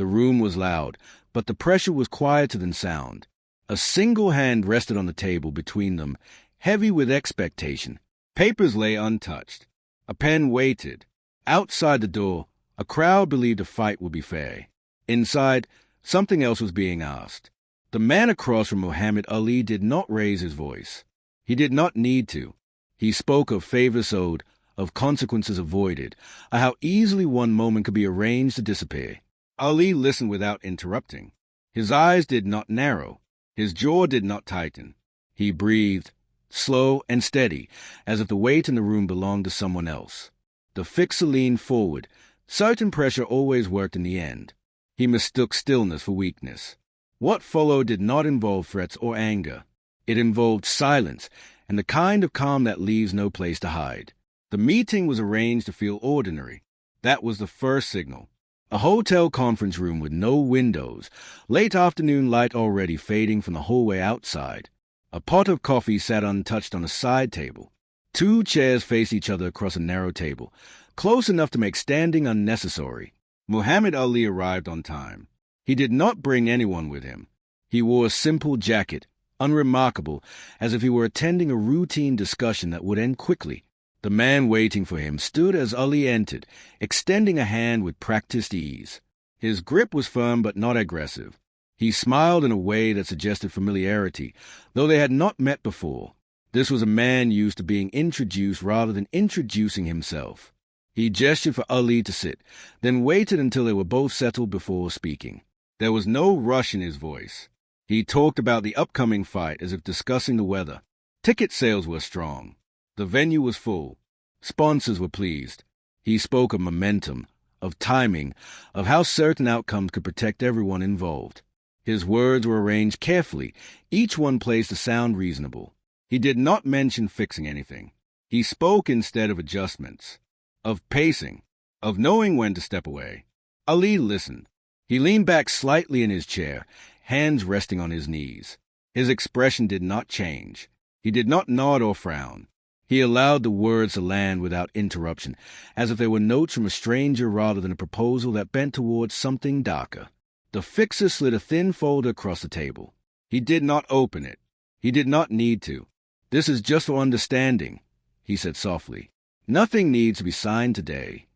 The room was loud, but the pressure was quieter than sound. A single hand rested on the table between them, heavy with expectation. Papers lay untouched. A pen waited. Outside the door, a crowd believed a fight would be fair. Inside, something else was being asked. The man across from Muhammad Ali did not raise his voice. He did not need to. He spoke of favors owed, of consequences avoided, of how easily one moment could be arranged to disappear. Ali listened without interrupting. His eyes did not narrow. His jaw did not tighten. He breathed, slow and steady, as if the weight in the room belonged to someone else. The fixer leaned forward. Certain pressure always worked in the end. He mistook stillness for weakness. What followed did not involve threats or anger. It involved silence, and the kind of calm that leaves no place to hide. The meeting was arranged to feel ordinary. That was the first signal. A hotel conference room with no windows, late afternoon light already fading from the hallway outside. A pot of coffee sat untouched on a side table. 2 chairs faced each other across a narrow table, close enough to make standing unnecessary. Muhammad Ali arrived on time. He did not bring anyone with him. He wore a simple jacket, unremarkable, as if he were attending a routine discussion that would end quickly. The man waiting for him stood as Ali entered, extending a hand with practiced ease. His grip was firm but not aggressive. He smiled in a way that suggested familiarity, though they had not met before. This was a man used to being introduced rather than introducing himself. He gestured for Ali to sit, then waited until they were both settled before speaking. There was no rush in his voice. He talked about the upcoming fight as if discussing the weather. Ticket sales were strong. The venue was full. Sponsors were pleased. He spoke of momentum, of timing, of how certain outcomes could protect everyone involved. His words were arranged carefully, each one placed to sound reasonable. He did not mention fixing anything. He spoke instead of adjustments, of pacing, of knowing when to step away. Ali listened. He leaned back slightly in his chair, hands resting on his knees. His expression did not change. He did not nod or frown. He allowed the words to land without interruption, as if they were notes from a stranger rather than a proposal that bent towards something darker. The fixer slid a thin folder across the table. He did not open it. He did not need to. "This is just for understanding," he said softly. "Nothing needs to be signed today."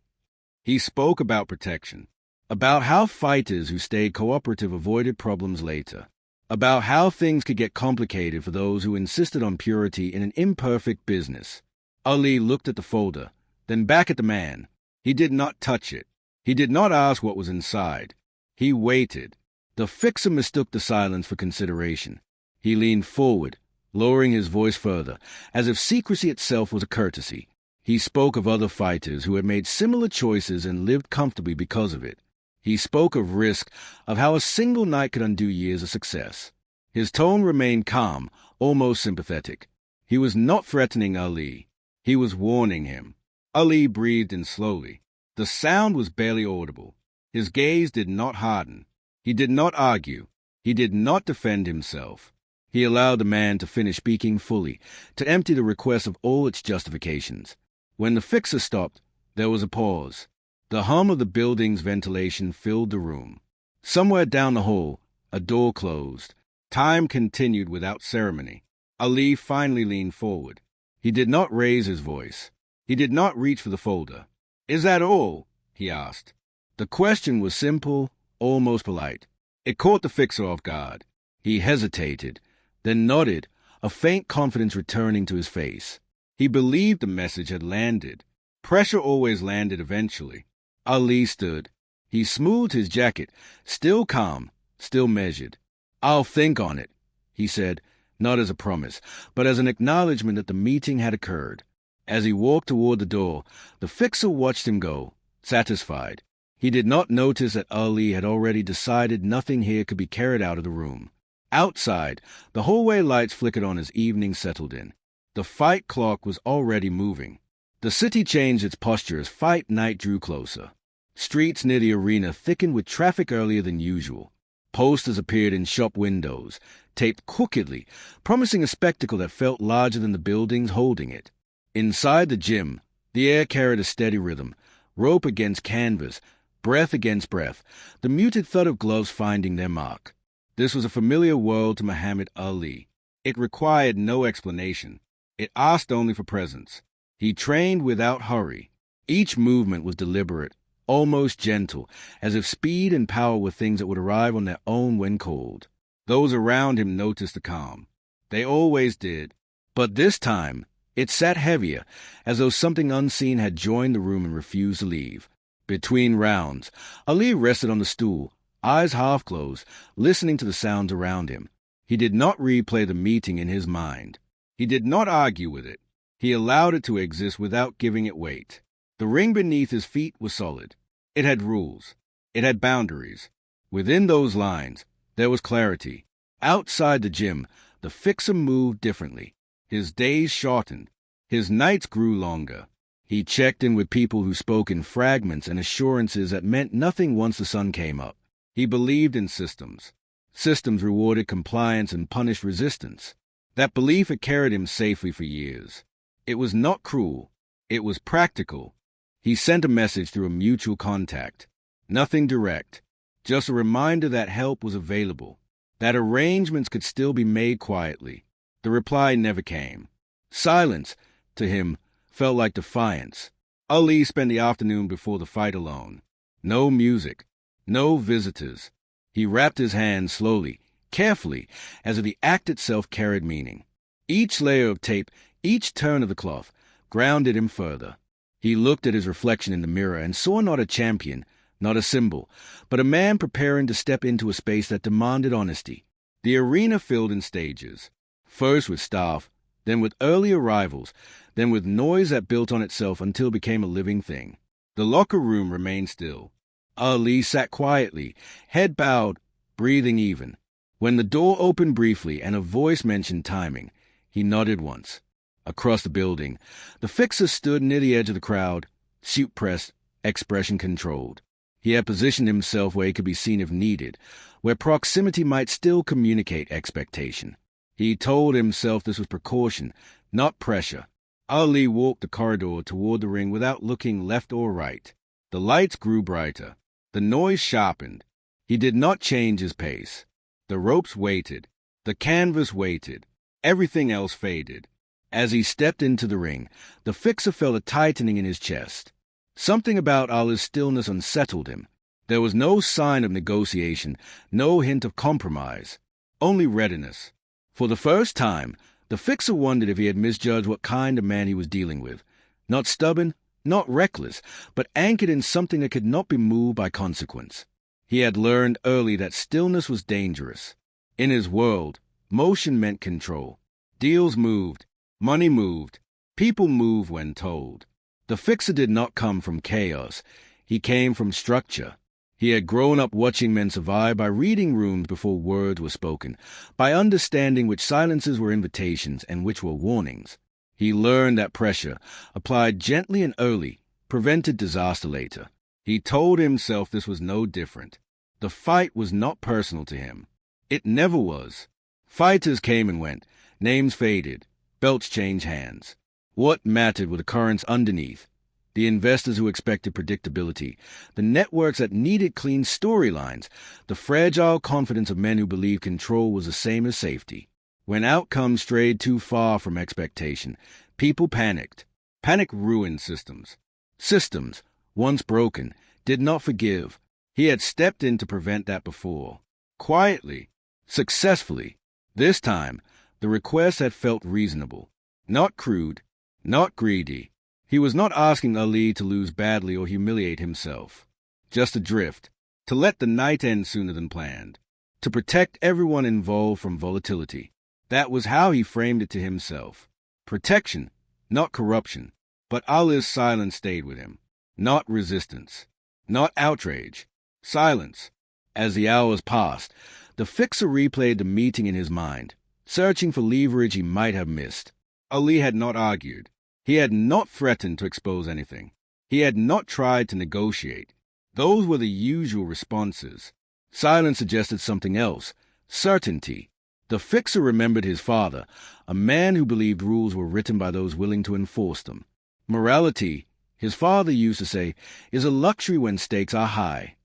He spoke about protection, about how fighters who stayed cooperative avoided problems later, about how things could get complicated for those who insisted on purity in an imperfect business. Ali looked at the folder, then back at the man. He did not touch it. He did not ask what was inside. He waited. The fixer mistook the silence for consideration. He leaned forward, lowering his voice further, as if secrecy itself was a courtesy. He spoke of other fighters who had made similar choices and lived comfortably because of it. He spoke of risk, of how a single night could undo years of success. His tone remained calm, almost sympathetic. He was not threatening Ali. He was warning him. Ali breathed in slowly. The sound was barely audible. His gaze did not harden. He did not argue. He did not defend himself. He allowed the man to finish speaking fully, to empty the request of all its justifications. When the fixer stopped, there was a pause. The hum of the building's ventilation filled the room. Somewhere down the hall, a door closed. Time continued without ceremony. Ali finally leaned forward. He did not raise his voice. He did not reach for the folder. "Is that all?" he asked. The question was simple, almost polite. It caught the fixer off guard. He hesitated, then nodded, a faint confidence returning to his face. He believed the message had landed. Pressure always landed eventually. Ali stood. He smoothed his jacket, still calm, still measured. "I'll think on it," he said, not as a promise, but as an acknowledgement that the meeting had occurred. As he walked toward the door, the fixer watched him go, satisfied. He did not notice that Ali had already decided nothing here could be carried out of the room. Outside, the hallway lights flickered on as evening settled in. The fight clock was already moving. The city changed its posture as fight night drew closer. Streets near the arena thickened with traffic earlier than usual. Posters appeared in shop windows, taped crookedly, promising a spectacle that felt larger than the buildings holding it. Inside the gym, the air carried a steady rhythm, rope against canvas, breath against breath, the muted thud of gloves finding their mark. This was a familiar world to Muhammad Ali. It required no explanation. It asked only for presence. He trained without hurry. Each movement was deliberate, almost gentle, as if speed and power were things that would arrive on their own when called. Those around him noticed the calm. They always did. But this time, it sat heavier, as though something unseen had joined the room and refused to leave. Between rounds, Ali rested on the stool, eyes half closed, listening to the sounds around him. He did not replay the meeting in his mind. He did not argue with it. He allowed it to exist without giving it weight. The ring beneath his feet was solid. It had rules. It had boundaries. Within those lines, there was clarity. Outside the gym, the fixer moved differently. His days shortened. His nights grew longer. He checked in with people who spoke in fragments and assurances that meant nothing once the sun came up. He believed in systems. Systems rewarded compliance and punished resistance. That belief had carried him safely for years. It was not cruel. It was practical. He sent a message through a mutual contact. Nothing direct. Just a reminder that help was available. That arrangements could still be made quietly. The reply never came. Silence, to him, felt like defiance. Ali spent the afternoon before the fight alone. No music. No visitors. He wrapped his hands slowly, carefully, as if the act itself carried meaning. Each layer of tape, each turn of the cloth, grounded him further. He looked at his reflection in the mirror and saw not a champion, not a symbol, but a man preparing to step into a space that demanded honesty. The arena filled in stages, first with staff, then with early arrivals, then with noise that built on itself until it became a living thing. The locker room remained still. Ali sat quietly, head bowed, breathing even. When the door opened briefly and a voice mentioned timing, he nodded once. Across the building, the fixer stood near the edge of the crowd, suit pressed, expression controlled. He had positioned himself where he could be seen if needed, where proximity might still communicate expectation. He told himself this was precaution, not pressure. Ali walked the corridor toward the ring without looking left or right. The lights grew brighter. The noise sharpened. He did not change his pace. The ropes waited. The canvas waited. Everything else faded. As he stepped into the ring, the fixer felt a tightening in his chest. Something about Ali's stillness unsettled him. There was no sign of negotiation, no hint of compromise, only readiness. For the first time, the fixer wondered if he had misjudged what kind of man he was dealing with. Not stubborn, not reckless, but anchored in something that could not be moved by consequence. He had learned early that stillness was dangerous. In his world, motion meant control. Deals moved, money moved, people moved when told. The fixer did not come from chaos. He came from structure. He had grown up watching men survive by reading rooms before words were spoken, by understanding which silences were invitations and which were warnings. He learned that pressure, applied gently and early, prevented disaster later. He told himself this was no different. The fight was not personal to him. It never was. Fighters came and went, names faded, belts changed hands. What mattered were the currents underneath, the investors who expected predictability, the networks that needed clean storylines, the fragile confidence of men who believed control was the same as safety. When outcomes strayed too far from expectation, people panicked. Panic ruined systems. Systems, once broken, did not forgive. He had stepped in to prevent that before. Quietly, successfully. This time, the request had felt reasonable. Not crude, not greedy. He was not asking Ali to lose badly or humiliate himself. Just to drift, to let the night end sooner than planned, to protect everyone involved from volatility. That was how he framed it to himself. Protection, not corruption. But Ali's silence stayed with him. Not resistance. Not outrage. Silence. As the hours passed, the fixer replayed the meeting in his mind, searching for leverage he might have missed. Ali had not argued. He had not threatened to expose anything. He had not tried to negotiate. Those were the usual responses. Silence suggested something else. Certainty. The fixer remembered his father, a man who believed rules were written by those willing to enforce them. Morality, His father used to say, is a luxury when stakes are high.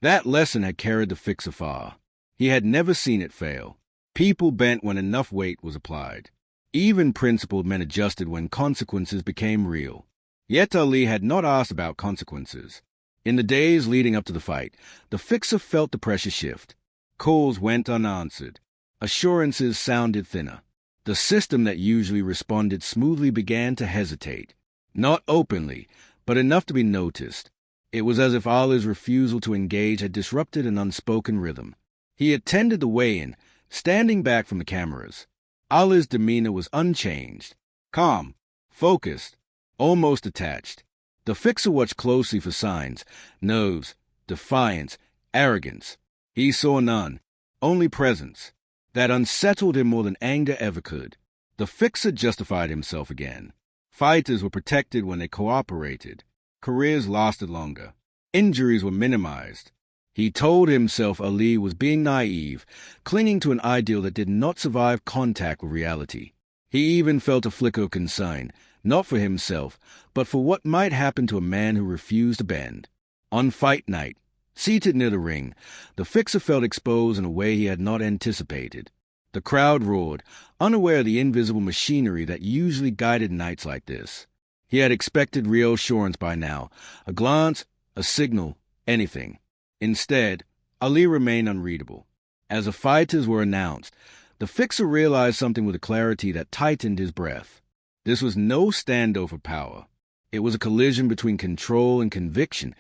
That lesson had carried the fixer far. He had never seen it fail. People bent when enough weight was applied. Even principled men adjusted when consequences became real. Yet Ali had not asked about consequences. In the days leading up to the fight, the fixer felt the pressure shift. Calls went unanswered. Assurances sounded thinner. The system that usually responded smoothly began to hesitate. Not openly, but enough to be noticed. It was as if Ali's refusal to engage had disrupted an unspoken rhythm. He attended the weigh-in, standing back from the cameras. Ali's demeanor was unchanged, calm, focused, almost detached. The fixer watched closely for signs, nerves, defiance, arrogance. He saw none, only presence. That unsettled him more than anger ever could. The fixer justified himself again. Fighters were protected when they cooperated. Careers lasted longer. Injuries were minimized. He told himself Ali was being naive, clinging to an ideal that did not survive contact with reality. He even felt a flicker of concern, not for himself, but for what might happen to a man who refused to bend. On fight night, seated near the ring, the fixer felt exposed in a way he had not anticipated. The crowd roared, unaware of the invisible machinery that usually guided nights like this. He had expected real assurance by now, a glance, a signal, anything. Instead, Ali remained unreadable. As the fighters were announced, the fixer realized something with a clarity that tightened his breath. This was no standoff for power. It was a collision between control and conviction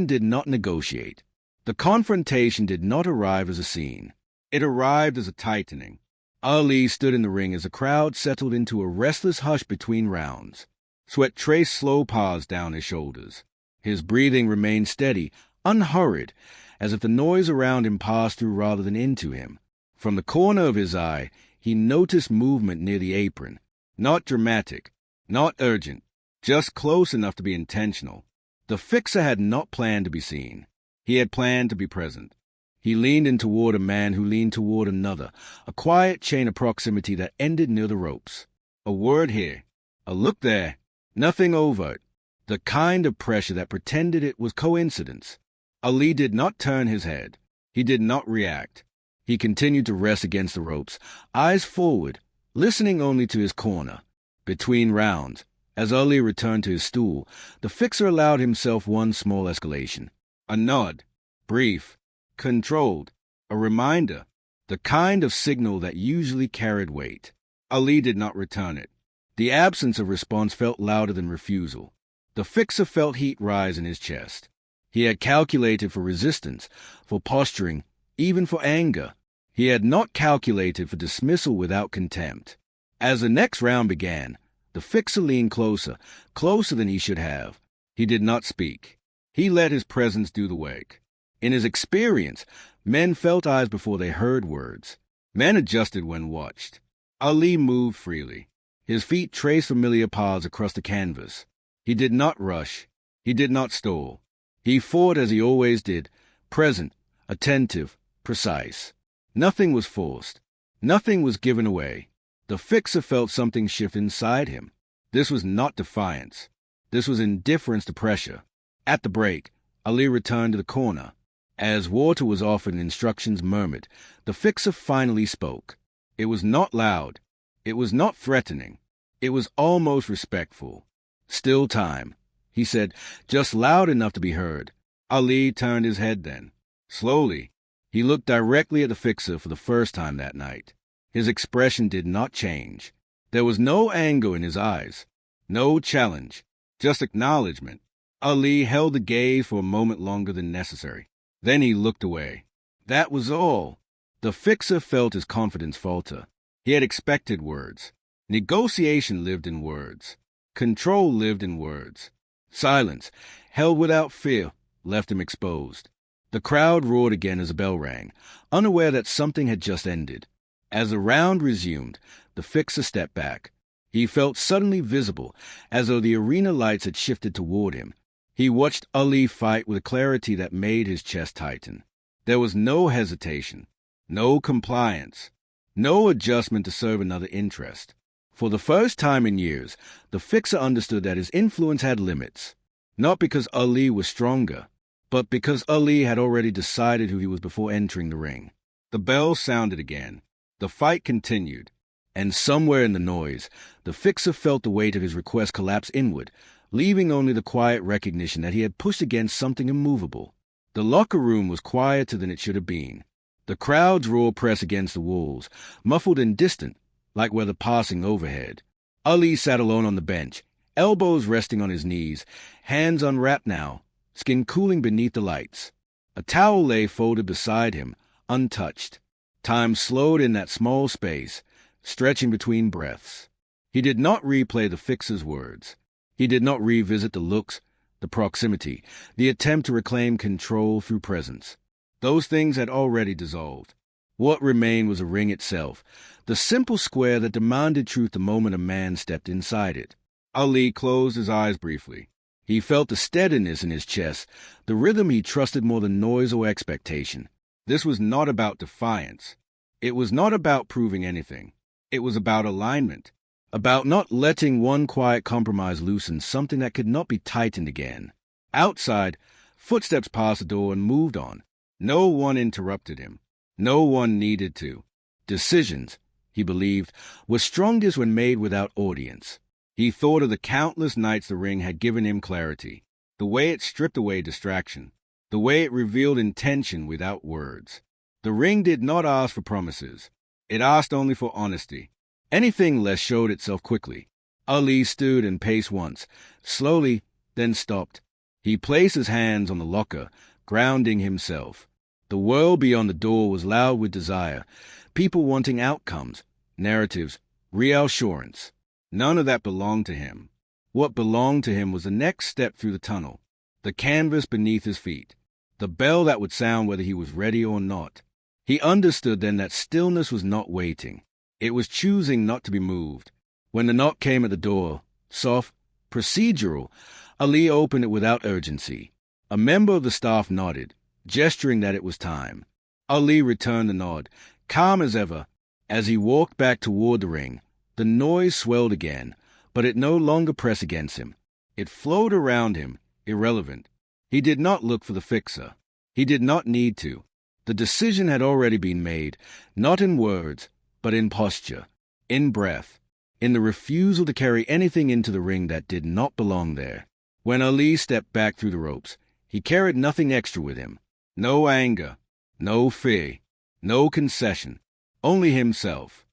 did not negotiate. The confrontation did not arrive as a scene. It arrived as a tightening. Ali stood in the ring as the crowd settled into a restless hush between rounds. Sweat traced slow paths down his shoulders. His breathing remained steady, unhurried, as if the noise around him passed through rather than into him. From the corner of his eye, he noticed movement near the apron. Not dramatic, not urgent, just close enough to be intentional. The fixer had not planned to be seen. He had planned to be present. He leaned in toward a man who leaned toward another, a quiet chain of proximity that ended near the ropes. A word here, a look there, nothing overt. The kind of pressure that pretended it was coincidence. Ali did not turn his head. He did not react. He continued to rest against the ropes, eyes forward, listening only to his corner. Between rounds, as Ali returned to his stool, the fixer allowed himself one small escalation. A nod, brief, controlled, a reminder, the kind of signal that usually carried weight. Ali did not return it. The absence of response felt louder than refusal. The fixer felt heat rise in his chest. He had calculated for resistance, for posturing, even for anger. He had not calculated for dismissal without contempt. As the next round began, the fixer leaned closer, closer than he should have. He did not speak. He let his presence do the work. In his experience, men felt eyes before they heard words. Men adjusted when watched. Ali moved freely. His feet traced familiar paths across the canvas. He did not rush. He did not stall. He fought as he always did, present, attentive, precise. Nothing was forced. Nothing was given away. The fixer felt something shift inside him. This was not defiance. This was indifference to pressure. At the break, Ali returned to the corner. As water was offered and instructions murmured, the fixer finally spoke. It was not loud. It was not threatening. It was almost respectful. Still time, he said, just loud enough to be heard. Ali turned his head then. Slowly, he looked directly at the fixer for the first time that night. His expression did not change. There was no anger in his eyes, no challenge, just acknowledgement. Ali held the gaze for a moment longer than necessary. Then he looked away. That was all. The fixer felt his confidence falter. He had expected words. Negotiation lived in words. Control lived in words. Silence, held without fear, left him exposed. The crowd roared again as the bell rang, unaware that something had just ended. As the round resumed, the fixer stepped back. He felt suddenly visible, as though the arena lights had shifted toward him. He watched Ali fight with a clarity that made his chest tighten. There was no hesitation, no compliance, no adjustment to serve another interest. For the first time in years, the fixer understood that his influence had limits. Not because Ali was stronger, but because Ali had already decided who he was before entering the ring. The bell sounded again. The fight continued. And somewhere in the noise, the fixer felt the weight of his request collapse inward, leaving only the quiet recognition that he had pushed against something immovable. The locker room was quieter than it should have been. The crowd's roar pressed against the walls, muffled and distant, like weather passing overhead. Ali sat alone on the bench, elbows resting on his knees, hands unwrapped now, skin cooling beneath the lights. A towel lay folded beside him, untouched. Time slowed in that small space, stretching between breaths. He did not replay the fixer's words. He did not revisit the looks, the proximity, the attempt to reclaim control through presence. Those things had already dissolved. What remained was a ring itself, the simple square that demanded truth the moment a man stepped inside it. Ali closed his eyes briefly. He felt the steadiness in his chest, the rhythm he trusted more than noise or expectation. This was not about defiance. It was not about proving anything. It was about alignment, about not letting one quiet compromise loosen something that could not be tightened again. Outside, footsteps passed the door and moved on. No one interrupted him. No one needed to. Decisions, he believed, were strongest when made without audience. He thought of the countless nights the ring had given him clarity, the way it stripped away distraction, the way it revealed intention without words. The ring did not ask for promises. It asked only for honesty. Anything less showed itself quickly. Ali stood and paced once, slowly, then stopped. He placed his hands on the locker, grounding himself. The world beyond the door was loud with desire, people wanting outcomes, narratives, reassurance. None of that belonged to him. What belonged to him was the next step through the tunnel, the canvas beneath his feet, the bell that would sound whether he was ready or not. He understood then that stillness was not waiting. It was choosing not to be moved. When the knock came at the door, soft, procedural, Ali opened it without urgency. A member of the staff nodded, gesturing that it was time. Ali returned the nod, calm as ever. As he walked back toward the ring, the noise swelled again, but it no longer pressed against him. It flowed around him, irrelevant. He did not look for the fixer. He did not need to. The decision had already been made, not in words, but in posture, in breath, in the refusal to carry anything into the ring that did not belong there. When Ali stepped back through the ropes, he carried nothing extra with him. No anger, no fear, no concession, only himself.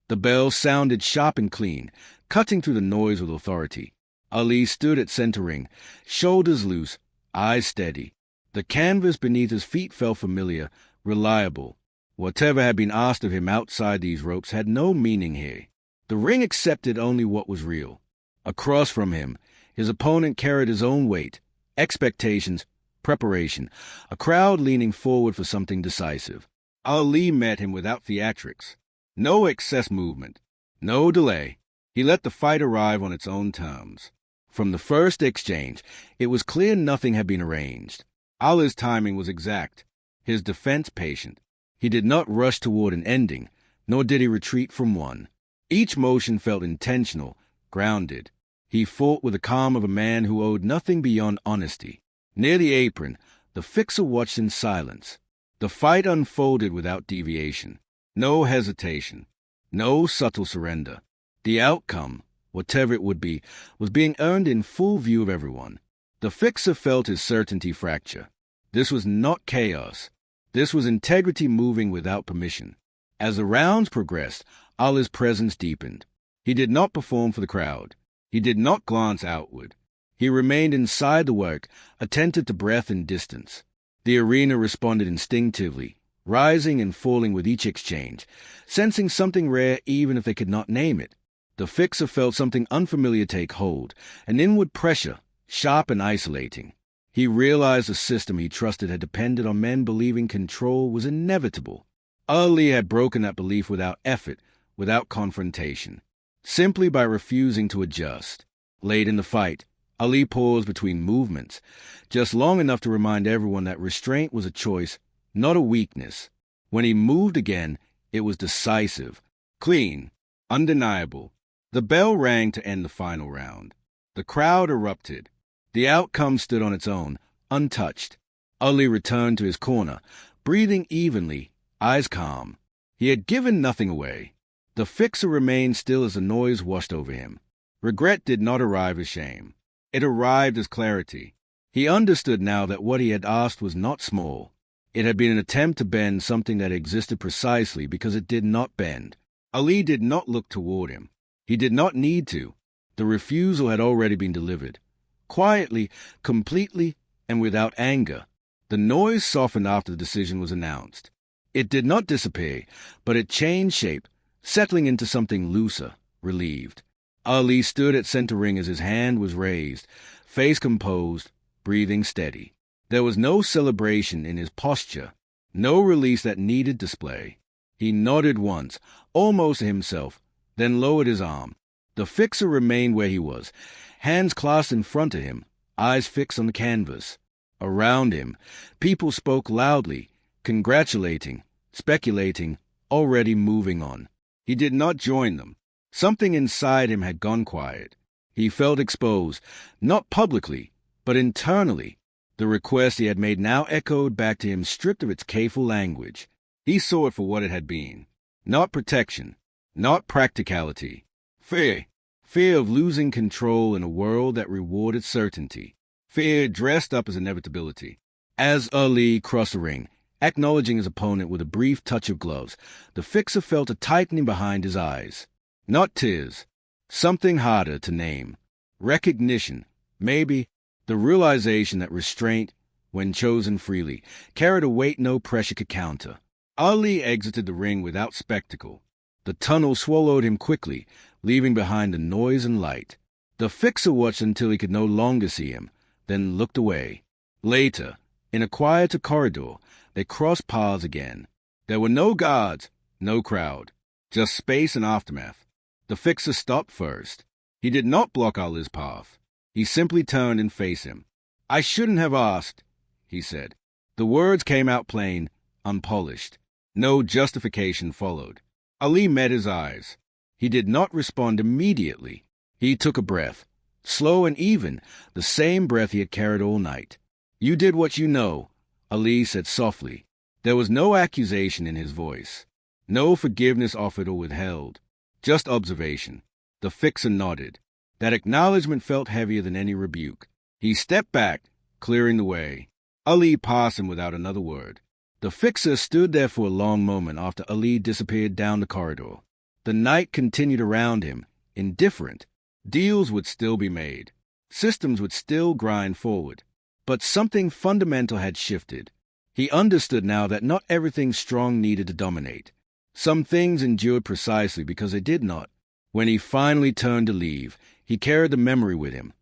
The bell sounded sharp and clean, cutting through the noise with authority. Ali stood at center ring, shoulders loose, eyes steady. The canvas beneath his feet felt familiar, reliable. Whatever had been asked of him outside these ropes had no meaning here. The ring accepted only what was real. Across from him, his opponent carried his own weight, expectations, preparation, a crowd leaning forward for something decisive. Ali met him without theatrics. No excess movement, no delay. He let the fight arrive on its own terms. From the first exchange, it was clear nothing had been arranged. Ali's timing was exact, his defense patient. He did not rush toward an ending, nor did he retreat from one. Each motion felt intentional, grounded. He fought with the calm of a man who owed nothing beyond honesty. Near the apron, the fixer watched in silence. The fight unfolded without deviation. No hesitation. No subtle surrender. The outcome, whatever it would be, was being earned in full view of everyone. The fixer felt his certainty fracture. This was not chaos. This was integrity moving without permission. As the rounds progressed, Ali's presence deepened. He did not perform for the crowd. He did not glance outward. He remained inside the work, attentive to breath and distance. The arena responded instinctively, rising and falling with each exchange, sensing something rare even if they could not name it. The fixer felt something unfamiliar take hold, an inward pressure, sharp and isolating. He realized the system he trusted had depended on men believing control was inevitable. Ali had broken that belief without effort, without confrontation, simply by refusing to adjust. Late in the fight, Ali paused between movements, just long enough to remind everyone that restraint was a choice, not a weakness. When he moved again, it was decisive, clean, undeniable. The bell rang to end the final round. The crowd erupted. The outcome stood on its own, untouched. Ali returned to his corner, breathing evenly, eyes calm. He had given nothing away. The fixer remained still as the noise washed over him. Regret did not arrive as shame. It arrived as clarity. He understood now that what he had asked was not small. It had been an attempt to bend something that existed precisely because it did not bend. Ali did not look toward him. He did not need to. The refusal had already been delivered. Quietly, completely, and without anger. The noise softened after the decision was announced. It did not disappear, but it changed shape, settling into something looser, relieved. Ali stood at center ring as his hand was raised, face composed, breathing steady. There was no celebration in his posture, no release that needed display. He nodded once, almost to himself, then lowered his arm. The fixer remained where he was, hands clasped in front of him, eyes fixed on the canvas. Around him, people spoke loudly, congratulating, speculating, already moving on. He did not join them. Something inside him had gone quiet. He felt exposed, not publicly, but internally. The request he had made now echoed back to him, stripped of its careful language. He saw it for what it had been. Not protection, not practicality. Fear. Fear of losing control in a world that rewarded certainty. Fear dressed up as inevitability. As Ali crossed the ring, acknowledging his opponent with a brief touch of gloves, the fixer felt a tightening behind his eyes. Not tears. Something harder to name. Recognition. Maybe. The realization that restraint, when chosen freely, carried a weight no pressure could counter. Ali exited the ring without spectacle. The tunnel swallowed him quickly, leaving behind the noise and light. The fixer watched until he could no longer see him, then looked away. Later, in a quieter corridor, they crossed paths again. There were no guards, no crowd, just space and aftermath. The fixer stopped first. He did not block Ali's path. He simply turned and faced him. "I shouldn't have asked," he said. The words came out plain, unpolished. No justification followed. Ali met his eyes. He did not respond immediately. He took a breath, slow and even, the same breath he had carried all night. "You did what you know," Ali said softly. There was no accusation in his voice. No forgiveness offered or withheld. Just observation. The fixer nodded. That acknowledgement felt heavier than any rebuke. He stepped back, clearing the way. Ali passed him without another word. The fixer stood there for a long moment after Ali disappeared down the corridor. The night continued around him, indifferent. Deals would still be made. Systems would still grind forward. But something fundamental had shifted. He understood now that not everything strong needed to dominate. Some things endured precisely because they did not. When he finally turned to leave, he carried the memory with him,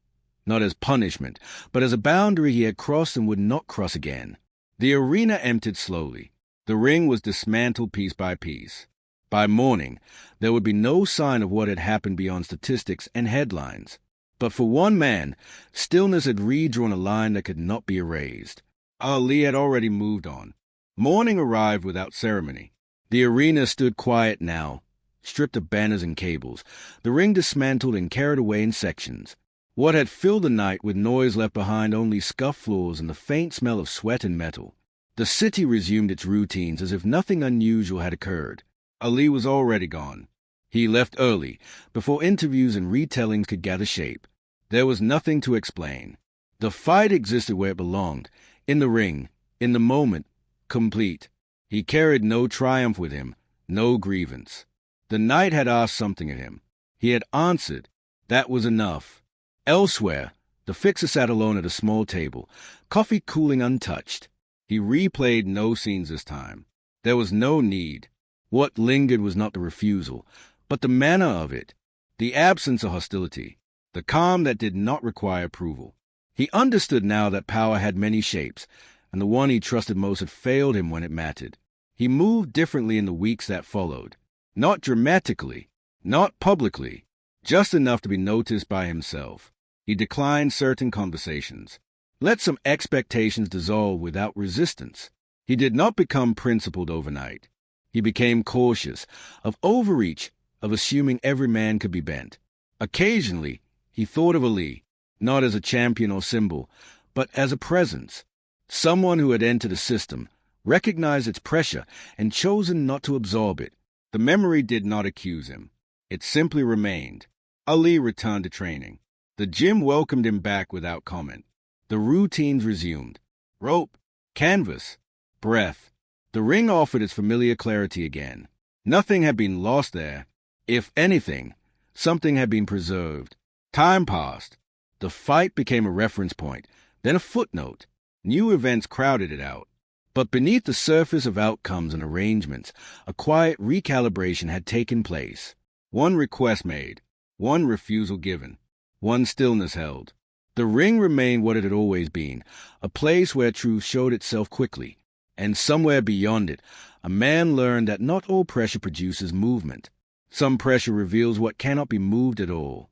not as punishment, but as a boundary he had crossed and would not cross again. The arena emptied slowly. The ring was dismantled piece by piece. By morning, there would be no sign of what had happened beyond statistics and headlines. But for one man, Stillness had redrawn a line that could not be erased. Ali had already moved on. Morning arrived without ceremony. The arena stood quiet now, stripped of banners and cables, the ring dismantled and carried away in sections. What had filled the night with noise left behind only scuffed floors and the faint smell of sweat and metal. The city resumed its routines as if nothing unusual had occurred. Ali was already gone. He left early, before interviews and retellings could gather shape. There was nothing to explain. The fight existed where it belonged, in the ring, in the moment, complete. He carried no triumph with him, no grievance. The night had asked something of him. He had answered. That was enough. Elsewhere, the fixer sat alone at a small table, coffee cooling untouched. He replayed no scenes this time. There was no need. What lingered was not the refusal, but the manner of it, the absence of hostility, the calm that did not require approval. He understood now that power had many shapes, and the one he trusted most had failed him when it mattered. He moved differently in the weeks that followed. Not dramatically, not publicly, just enough to be noticed by himself. He declined certain conversations, let some expectations dissolve without resistance. He did not become principled overnight. He became cautious, of overreach, of assuming every man could be bent. Occasionally, he thought of Ali, not as a champion or symbol, but as a presence, someone who had entered a system, recognized its pressure, and chosen not to absorb it. The memory did not accuse him. It simply remained. Ali returned to training. The gym welcomed him back without comment. The routines resumed. Rope, canvas, breath. The ring offered its familiar clarity again. Nothing had been lost there. If anything, something had been preserved. Time passed. The fight became a reference point, then a footnote. New events crowded it out. But beneath the surface of outcomes and arrangements, a quiet recalibration had taken place. One request made, one refusal given, one stillness held. The ring remained what it had always been, a place where truth showed itself quickly. And somewhere beyond it, a man learned that not all pressure produces movement. Some pressure reveals what cannot be moved at all.